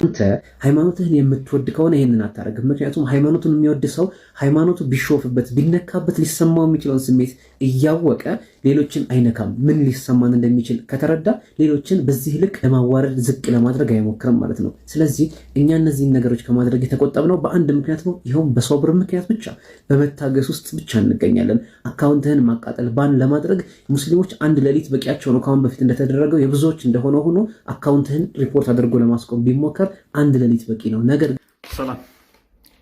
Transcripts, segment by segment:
አንተ ሃይማኖትህን የምትወድ ከሆነ ይህንን አታደርግም። ምክንያቱም ሃይማኖቱን የሚወድ ሰው ሃይማኖቱ ቢሾፍበት ቢነካበት ሊሰማው የሚችለውን ስሜት እያወቀ ሌሎችን አይነካም። ምን ሊሰማን እንደሚችል ከተረዳ ሌሎችን በዚህ ልክ ለማዋረድ ዝቅ ለማድረግ አይሞክርም ማለት ነው። ስለዚህ እኛ እነዚህን ነገሮች ከማድረግ የተቆጠብነው በአንድ ምክንያት ነው። ይኸውም በሶብር ምክንያት ብቻ በመታገስ ውስጥ ብቻ እንገኛለን። አካውንትህን ማቃጠል ባን ለማድረግ ሙስሊሞች አንድ ሌሊት በቂያቸው ነው። ከአሁን በፊት እንደተደረገው የብዙዎች እንደሆነ ሆኖ አካውንትህን ሪፖርት አድርጎ ለማስቆም ቢሞከር አንድ ሌሊት በቂ ነው። ነገር ሰላም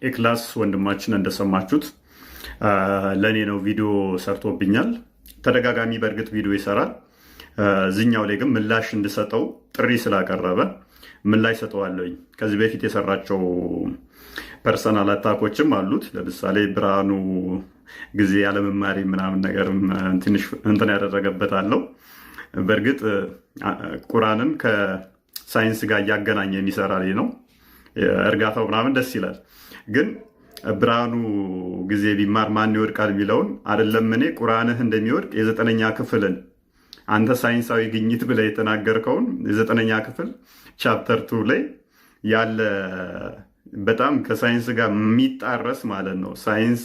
ኤክላስ ወንድማችን እንደሰማችሁት ለእኔ ነው ቪዲዮ ሰርቶብኛል። ተደጋጋሚ በእርግጥ ቪዲዮ ይሰራል። እዚኛው ላይ ግን ምላሽ እንድሰጠው ጥሪ ስላቀረበ ምላሽ ሰጠዋለሁኝ። ከዚህ በፊት የሰራቸው ፐርሰናል አታኮችም አሉት። ለምሳሌ ብርሃኑ ጊዜ ያለመማሪ ምናምን ነገር ትንሽ እንትን ያደረገበት አለው። በእርግጥ ቁርአንን ከሳይንስ ጋር እያገናኘ የሚሰራ ላይ ነው። እርጋታው ምናምን ደስ ይላል። ግን ብርሃኑ ጊዜ ቢማር ማን ይወድቃል የሚለውን አይደለም። እኔ ቁርአንህ እንደሚወድቅ የ9ኛ ክፍልን አንተ ሳይንሳዊ ግኝት ብለህ የተናገርከውን የ9ኛ ክፍል ቻፕተር 2 ላይ ያለ በጣም ከሳይንስ ጋር የሚጣረስ ማለት ነው። ሳይንስ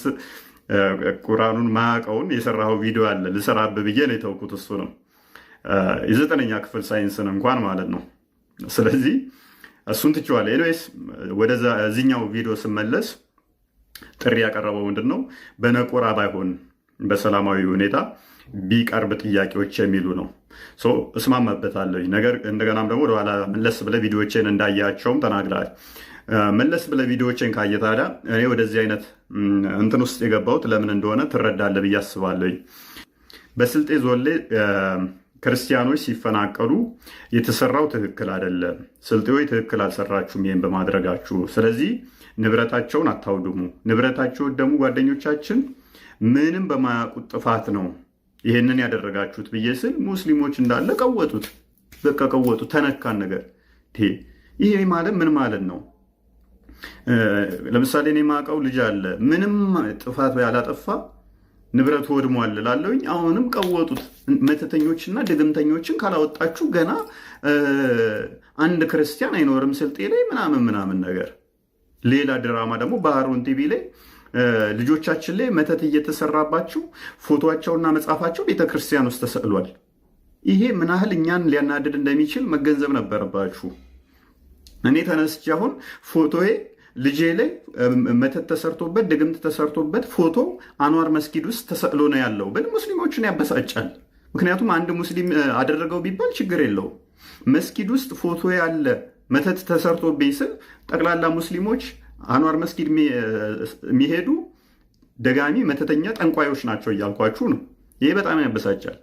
ቁርአኑን ማያውቀውን የሰራው ቪዲዮ አለ። ልሰራብህ ብዬ ነው የተውኩት። እሱ ነው የ9ኛ ክፍል ሳይንስን እንኳን ማለት ነው። ስለዚህ እሱን ትችዋለህ። ኤኒዌይስ ወደዚህኛው ቪዲዮ ስመለስ ጥሪ ያቀረበው ምንድን ነው? በነቆራ ባይሆን በሰላማዊ ሁኔታ ቢቀርብ ጥያቄዎች የሚሉ ነው። እስማማበታለሁ። ነገር እንደገናም ደግሞ ወደኋላ መለስ ብለህ ቪዲዮዎችን እንዳያቸውም ተናግረሃል። መለስ ብለህ ቪዲዮዎችን ካየህ ታዲያ እኔ ወደዚህ አይነት እንትን ውስጥ የገባሁት ለምን እንደሆነ ትረዳለህ ብዬ አስባለሁ። በስልጤ ዞን ላይ ክርስቲያኖች ሲፈናቀሉ የተሰራው ትክክል አይደለም። ስልጤዎች ትክክል አልሰራችሁም ይህን በማድረጋችሁ። ስለዚህ ንብረታቸውን አታውድሙ። ንብረታቸውን ደግሞ ጓደኞቻችን ምንም በማያውቁት ጥፋት ነው ይህንን ያደረጋችሁት ብዬ ስል ሙስሊሞች እንዳለ ቀወጡት። በቃ ቀወጡ። ተነካን ነገር። ይሄ ማለት ምን ማለት ነው? ለምሳሌ እኔ የማውቀው ልጅ አለ ምንም ጥፋት ያላጠፋ ንብረቱ ወድሟል እላለሁኝ። አሁንም ቀወጡት። መተተኞችና ድግምተኞችን ካላወጣችሁ ገና አንድ ክርስቲያን አይኖርም ስልጤ ላይ ምናምን ምናምን ነገር። ሌላ ድራማ ደግሞ በሃሩን ቲቪ ላይ ልጆቻችን ላይ መተት እየተሰራባችሁ ፎቶቸውና መጽሐፋቸው ቤተክርስቲያን ውስጥ ተሰቅሏል። ይሄ ምን ያህል እኛን ሊያናድድ እንደሚችል መገንዘብ ነበረባችሁ። እኔ ተነስቼ አሁን ፎቶዬ ልጄ ላይ መተት ተሰርቶበት ድግምት ተሰርቶበት ፎቶ አንዋር መስጊድ ውስጥ ተሰቅሎ ነው ያለው ብል ሙስሊሞችን ያበሳጫል። ምክንያቱም አንድ ሙስሊም አደረገው ቢባል ችግር የለውም። መስጊድ ውስጥ ፎቶ ያለ መተት ተሰርቶብኝ ስል ጠቅላላ ሙስሊሞች አንዋር መስጊድ የሚሄዱ ደጋሚ መተተኛ ጠንቋዮች ናቸው እያልኳችሁ ነው። ይሄ በጣም ያበሳጫል።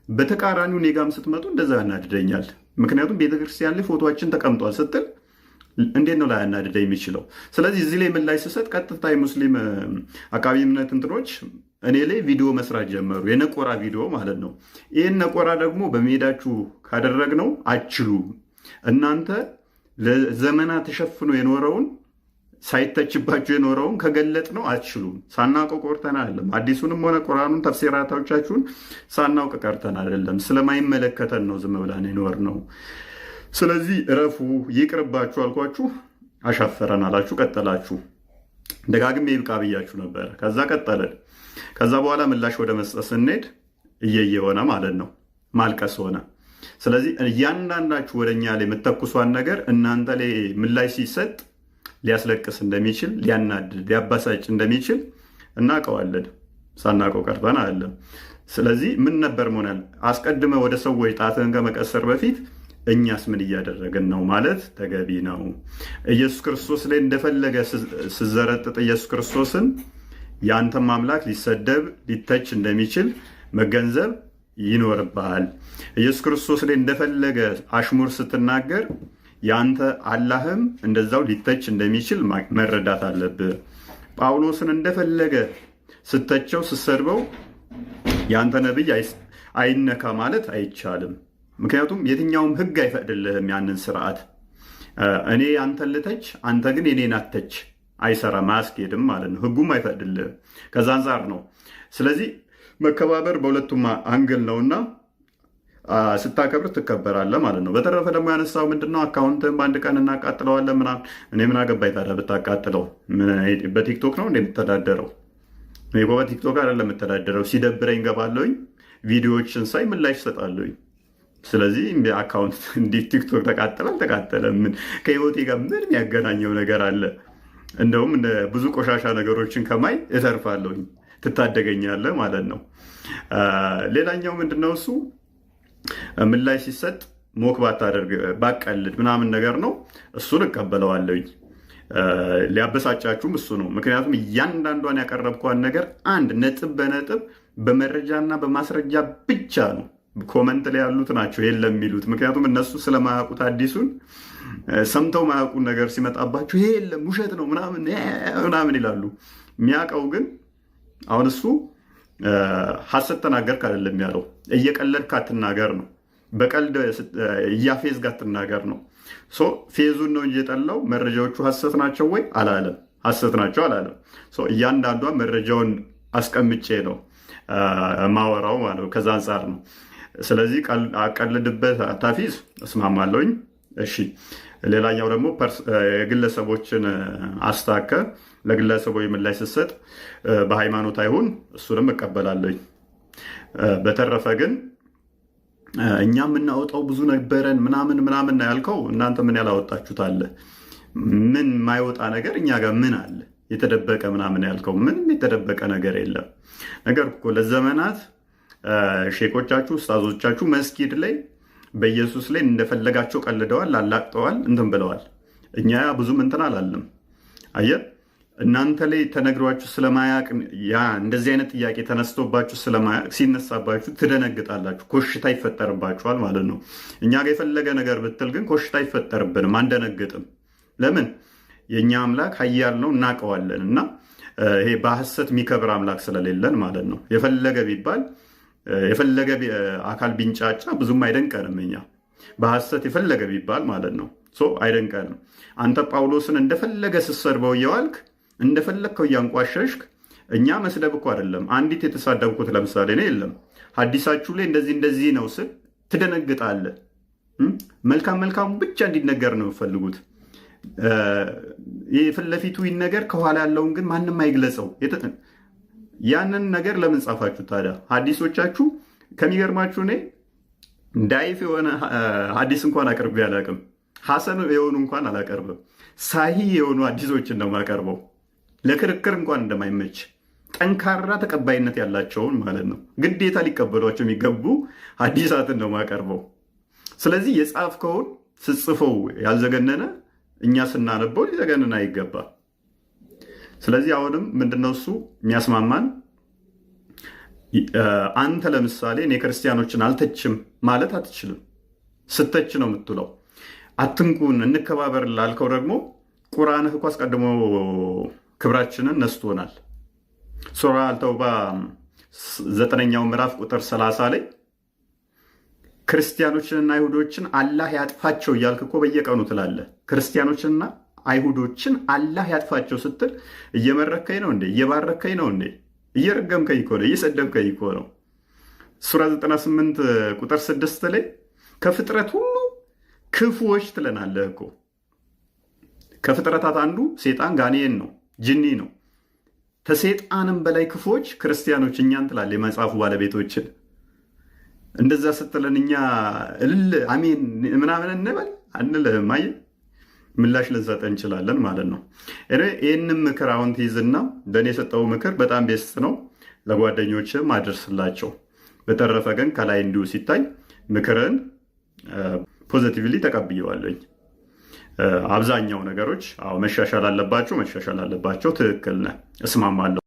በተቃራኒው ኔጋም ስትመጡ እንደዛ ያናድደኛል። ምክንያቱም ቤተክርስቲያን ላይ ፎቶችን ተቀምጧል ስትል እንዴት ነው ላያናድደ የሚችለው? ስለዚህ እዚህ ላይ ምን ላይ ስሰጥ ቀጥታ የሙስሊም አቃቢ እምነት እንትኖች እኔ ላይ ቪዲዮ መስራት ጀመሩ። የነቆራ ቪዲዮ ማለት ነው። ይህን ነቆራ ደግሞ በሜዳችሁ ካደረግነው አችሉም። እናንተ ለዘመናት ተሸፍኖ የኖረውን ሳይተችባችሁ የኖረውን ከገለጥ ነው አትችሉም። ሳናውቅ ቆርተን አይደለም። አዲሱንም ሆነ ቁርአኑን ተፍሲራቶቻችሁን ሳናውቅ ቀርተን አይደለም። ስለማይመለከተን ነው ዝም ብለን የኖር ነው። ስለዚህ እረፉ፣ ይቅርባችሁ አልኳችሁ። አሻፈረን አላችሁ፣ ቀጠላችሁ። ደጋግሜ ይብቃ ብያችሁ ነበር። ከዛ ቀጠለን። ከዛ በኋላ ምላሽ ወደ መስጠት ስንሄድ እየየ ሆነ ማለት ነው፣ ማልቀስ ሆነ። ስለዚህ እያንዳንዳችሁ ወደኛ ላይ የምትተኩሷን ነገር እናንተ ላይ ምላሽ ሲሰጥ ሊያስለቅስ እንደሚችል፣ ሊያናድድ፣ ሊያባሳጭ እንደሚችል እናውቀዋለን። ሳናውቀው ቀርተን አይደለም። ስለዚህ ምን ነበር መሆናል? አስቀድመ ወደ ሰዎች ጣትህን ከመቀሰር በፊት እኛስ ምን እያደረግን ነው ማለት ተገቢ ነው። ኢየሱስ ክርስቶስ ላይ እንደፈለገ ስዘረጥጥ ኢየሱስ ክርስቶስን የአንተም አምላክ ሊሰደብ ሊተች እንደሚችል መገንዘብ ይኖርብሃል። ኢየሱስ ክርስቶስ ላይ እንደፈለገ አሽሙር ስትናገር የአንተ አላህም እንደዛው ሊተች እንደሚችል መረዳት አለብህ። ጳውሎስን እንደፈለገ ስተቸው ስትሰድበው የአንተ ነቢይ አይነካ ማለት አይቻልም። ምክንያቱም የትኛውም ሕግ አይፈቅድልህም ያንን ስርዓት። እኔ አንተን ልተች አንተ ግን የኔን አትተች አይሰራም፣ አያስኬድም ማለት ነው። ሕጉም አይፈቅድልህም። ከዛ አንጻር ነው። ስለዚህ መከባበር በሁለቱም አንግል ነውና ስታከብር ትከበራለህ ማለት ነው። በተረፈ ደግሞ ያነሳው ምንድነው አካውንትን በአንድ ቀን እናቃጥለዋለን ምናምን። እኔ ምን አገባኝ ታዲያ ብታቃጥለው? በቲክቶክ ነው እንደ የምተዳደረው? እኔ በቲክቶክ አይደለም የምተዳደረው። ሲደብረኝ ገባለሁኝ፣ ቪዲዮዎችን ሳይ ምላሽ እሰጣለሁኝ። ስለዚህ አካውንት እንዲህ ቲክቶክ ተቃጠለ አልተቃጠለ ምን ከህይወቴ ጋር ምን የሚያገናኘው ነገር አለ? እንደውም ብዙ ቆሻሻ ነገሮችን ከማይ እተርፋለሁኝ። ትታደገኛለህ ማለት ነው። ሌላኛው ምንድነው እሱ ምላሽ ሲሰጥ ሞክ ባታደርግ ባቀልድ ምናምን ነገር ነው። እሱን እቀበለዋለሁኝ። ሊያበሳጫችሁም እሱ ነው። ምክንያቱም እያንዳንዷን ያቀረብኳን ነገር አንድ ነጥብ በነጥብ በመረጃና በማስረጃ ብቻ ነው። ኮመንት ላይ ያሉት ናቸው የለም የሚሉት። ምክንያቱም እነሱ ስለማያውቁት አዲሱን ሰምተው ማያውቁን ነገር ሲመጣባቸው ይሄ የለም ውሸት ነው ምናምን ይላሉ። የሚያውቀው ግን አሁን እሱ ሐሰት ተናገርክ አይደለም ያለው፣ እየቀለድክ አትናገር ነው። በቀልድ እያፌዝክ አትናገር ነው። ፌዙን ነው እንጂ የጠላው መረጃዎቹ ሐሰት ናቸው ወይ አላለም። ሐሰት ናቸው አላለም። እያንዳንዷ መረጃውን አስቀምጬ ነው ማወራው ማለት ነው። ከዛ አንጻር ነው። ስለዚህ አቀልድበት አታፊዝ እስማማለሁኝ። እሺ ሌላኛው ደግሞ የግለሰቦችን አስታከ ለግለሰቦች ምላሽ ስትሰጥ በሃይማኖት አይሁን፣ እሱንም እቀበላለሁኝ። በተረፈ ግን እኛ የምናወጣው ብዙ ነበረን ምናምን ያልከው እናንተ ምን ያላወጣችሁት አለ? ምን ማይወጣ ነገር እኛ ጋር ምን አለ? የተደበቀ ምናምን ያልከው ምንም የተደበቀ ነገር የለም። ነገር እኮ ለዘመናት ሼኮቻችሁ ኡስታዞቻችሁ መስጊድ ላይ በኢየሱስ ላይ እንደፈለጋቸው ቀልደዋል፣ አላቅጠዋል፣ እንትን ብለዋል። እኛ ብዙም እንትን አላለም። አየህ እናንተ ላይ ተነግሯችሁ ስለማያቅ ያ እንደዚህ አይነት ጥያቄ ተነስቶባችሁ ስለማያቅ ሲነሳባችሁ ትደነግጣላችሁ፣ ኮሽታ ይፈጠርባችኋል ማለት ነው። እኛ ጋር የፈለገ ነገር ብትል ግን ኮሽታ አይፈጠርብንም፣ አንደነግጥም። ለምን? የእኛ አምላክ ኃያል ነው እናውቀዋለን። እና ይሄ በሐሰት የሚከብር አምላክ ስለሌለን ማለት ነው። የፈለገ ቢባል የፈለገ አካል ቢንጫጫ ብዙም አይደንቀንም። እኛ በሐሰት የፈለገ ቢባል ማለት ነው አይደንቀንም። አንተ ጳውሎስን እንደፈለገ ስትሰድበው እየዋልክ እንደፈለግከው እያንቋሸሽክ፣ እኛ መስደብ እኮ አይደለም። አንዲት የተሳደብኩት ለምሳሌ ነው የለም ሐዲሳችሁ ላይ እንደዚህ ነው ስል ትደነግጣለህ። መልካም መልካሙ ብቻ እንዲነገር ነው የምፈልጉት። የፊት ለፊቱ ይነገር፣ ከኋላ ያለውን ግን ማንም አይግለጸው። ያንን ነገር ለምን ጻፋችሁ ታዲያ? ሐዲሶቻችሁ ከሚገርማችሁ እኔ ዳይፍ የሆነ ሐዲስ እንኳን አቅርቤ አላቅም። ሐሰን የሆኑ እንኳን አላቀርብም። ሳሂ የሆኑ ሐዲሶችን ነው የማቀርበው። ለክርክር እንኳን እንደማይመች ጠንካራ ተቀባይነት ያላቸውን ማለት ነው፣ ግዴታ ሊቀበሏቸው የሚገቡ ሐዲሳትን ነው የማቀርበው። ስለዚህ የጻፍከውን ስጽፈው ያልዘገነነ እኛ ስናነበው ሊዘገነን አይገባ። ስለዚህ አሁንም ምንድነው እሱ የሚያስማማን? አንተ ለምሳሌ እኔ ክርስቲያኖችን አልተችም ማለት አትችልም። ስተች ነው የምትውለው። አትንኩን እንከባበር ላልከው ደግሞ ቁርአንህ እኮ አስቀድሞ ክብራችንን ነስቶናል። ሱራ አልተውባ 9ኛው ምዕራፍ ቁጥር 30 ላይ ክርስቲያኖችንና አይሁዶችን አላህ ያጥፋቸው እያልክ እኮ በየቀኑ ትላለህ። ክርስቲያኖችንና አይሁዶችን አላህ ያጥፋቸው ስትል እየመረከኝ ነው እንዴ? እየባረከኝ ነው እንዴ? እየረገምከኝ እኮ ነው፣ እየሰደብከኝ እኮ ነው። ሱራ 98 ቁጥር 6 ላይ ከፍጥረት ሁሉ ክፉዎች ትለናለህ እኮ። ከፍጥረታት አንዱ ሴጣን ጋኔን ነው፣ ጅኒ ነው። ከሴጣንም በላይ ክፉዎች ክርስቲያኖች እኛን ትላለህ፣ የመጽሐፉ ባለቤቶችን። እንደዛ ስትለን እኛ እልል አሜን ምናምን እንበል አንልህም። አየህ ምላሽ ልንሰጥ እንችላለን ማለት ነው። ይህንም ምክር አሁን ትይዝና በእኔ የሰጠው ምክር በጣም ቤስት ነው፣ ለጓደኞችም አድርስላቸው። በተረፈ ግን ከላይ እንዲሁ ሲታይ ምክርን ፖዚቲቭሊ ተቀብየዋለኝ። አብዛኛው ነገሮች መሻሻል አለባቸው። ትክክል ነህ፣ እስማማለሁ።